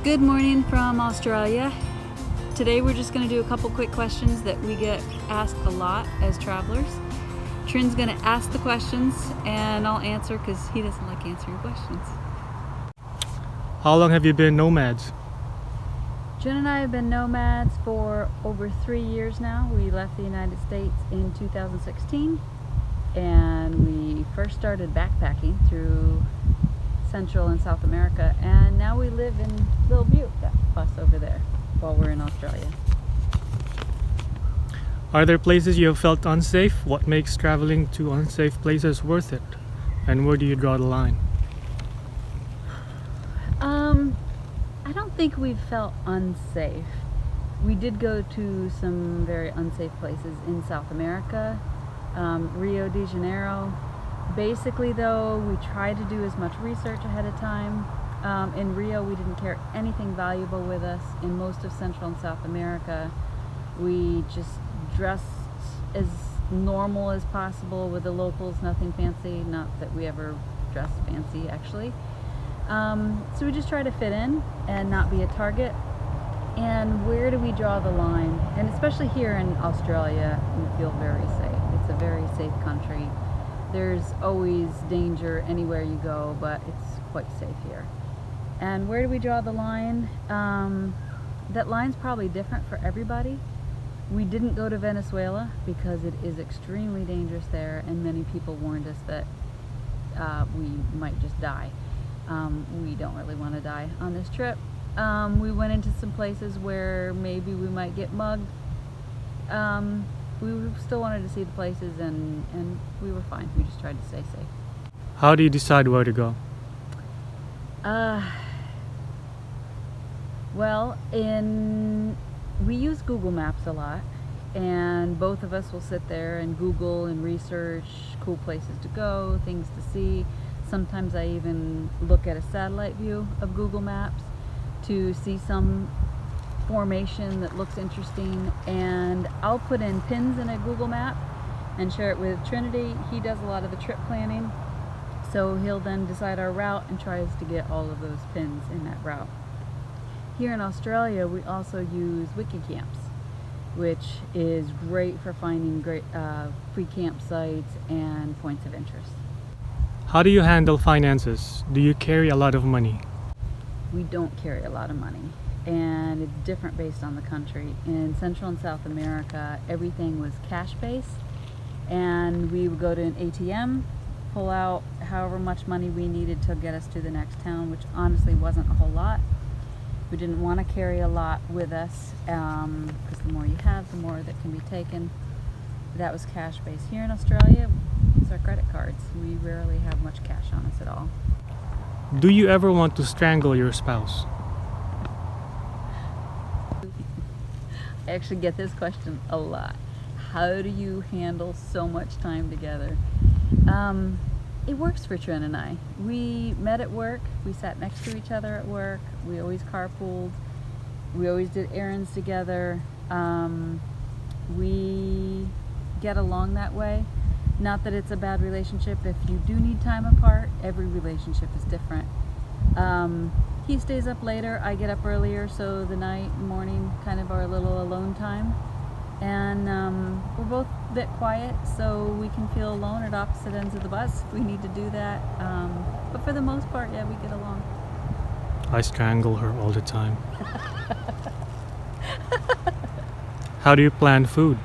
Good morning from Australia. Today we're just going to do a couple quick questions that we get asked a lot as travelers. Trin's going to ask the questions and I'll answer because he doesn't like answering questions. How long have you been nomads? Trin and I have been nomads for over 3 years now. We left the United States in 2016 and we first started backpacking through Central and South America, and now we live in Little Butte, that bus over there, while we're in Australia. Are there places you have felt unsafe? What makes traveling to unsafe places worth it? And where do you draw the line? I don't think we've felt unsafe. We did go to some very unsafe places in South America, Rio de Janeiro. Basically though, we tried to do as much research ahead of time. In Rio, we didn't carry anything valuable with us. In most of Central and South America, we just dressed as normal as possible with the locals, nothing fancy. Not that we ever dressed fancy, actually. So we just try to fit in and not be a target. And where do we draw the line? And especially here in Australia, we feel very safe. It's a very safe country. There's always danger anywhere you go, but it's quite safe here. And where do we draw the line? That line's probably different for everybody. We didn't go to Venezuela because it is extremely dangerous there, and many people warned us that we might just die. We don't really want to die on this trip. We went into some places where maybe we might get mugged. We still wanted to see the places, and we were fine. We just tried to stay safe. How do you decide where to go? Well, we use Google Maps a lot, and both of us will sit there and Google and research cool places to go, things to see. Sometimes I even look at a satellite view of Google Maps to see some formation that looks interesting, and I'll put in pins in a Google map and share it with Trinity. He does a lot of the trip planning, so he'll then decide our route and tries to get all of those pins in that route. Here in Australia, we also use wiki camps, which is great for finding great free campsites and points of interest. How do you handle finances? Do you carry a lot of money? We don't carry a lot of money, and it's different based on the country. In Central and South America, everything was cash-based, and we would go to an ATM, pull out however much money we needed to get us to the next town, which honestly wasn't a whole lot. We didn't want to carry a lot with us, because the more you have, the more that can be taken. That was cash-based. Here in Australia, it's our credit cards. We rarely have much cash on us at all. Do you ever want to strangle your spouse? I actually get this question a lot. How do you handle so much time together? It works for Trin and I. We met at work. We sat next to each other at work. We always carpooled. We always did errands together. We get along that way. Not that it's a bad relationship. If you do need time apart, every relationship is different. He stays up later, I get up earlier, so the night, morning, kind of our little alone time. And we're both a bit quiet, so we can feel alone at opposite ends of the bus if we need to do that. But for the most part, yeah, we get along. I strangle her all the time. How do you plan food?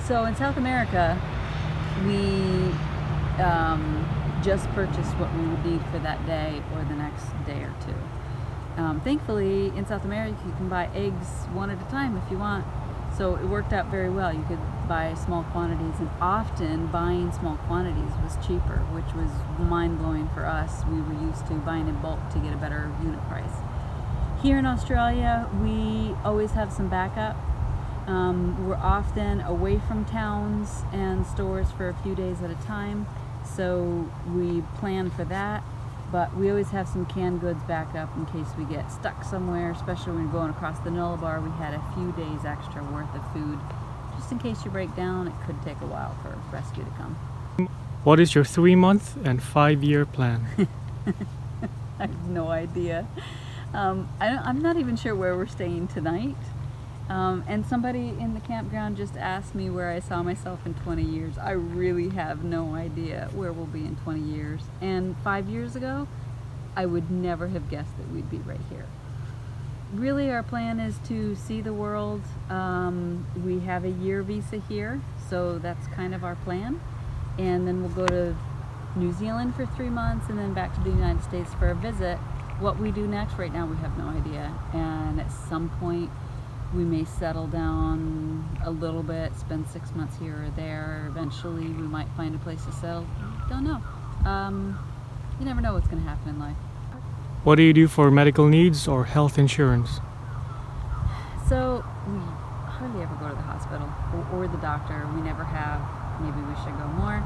So in South America, we just purchased what we would need for that day or the next day or two. Thankfully, in South America, you can buy eggs one at a time if you want. So it worked out very well. You could buy small quantities, and often buying small quantities was cheaper, which was mind-blowing for us. We were used to buying in bulk to get a better unit price. Here in Australia, we always have some backup. We're often away from towns and stores for a few days at a time, so we plan for that. But we always have some canned goods back up in case we get stuck somewhere, especially when we're going across the Nullarbor. We had a few days extra worth of food. Just in case you break down, it could take a while for rescue to come. What is your 3-month and 5-year plan? I have no idea. I'm not even sure where we're staying tonight. And somebody in the campground just asked me where I saw myself in 20 years. I really have no idea where we'll be in 20 years. And 5 years ago, I would never have guessed that we'd be right here. Really, our plan is to see the world. We have a year visa here, so that's kind of our plan. And then we'll go to New Zealand for 3 months and then back to the United States for a visit. What we do next right now, we have no idea. And at some point, we may settle down a little bit, spend 6 months here or there. Eventually, we might find a place to settle. Don't know. You never know what's going to happen in life. What do you do for medical needs or health insurance? So we hardly ever go to the hospital or the doctor. We never have. Maybe we should go more.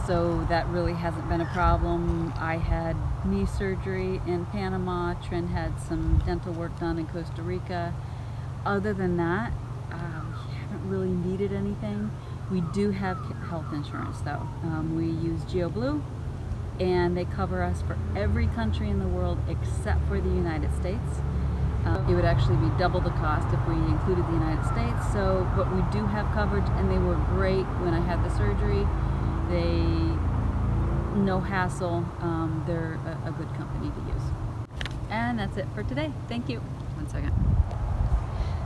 So that really hasn't been a problem. I had knee surgery in Panama. Trent had some dental work done in Costa Rica. Other than that, we haven't really needed anything. We do have health insurance though. We use GeoBlue, and they cover us for every country in the world except for the United States. It would actually be double the cost if we included the United States. So, but we do have coverage, and they were great when I had the surgery. They, no hassle. They're a good company to use. And that's it for today. Thank you. 1 second.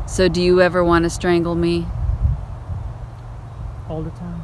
So do you ever want to strangle me? All the time.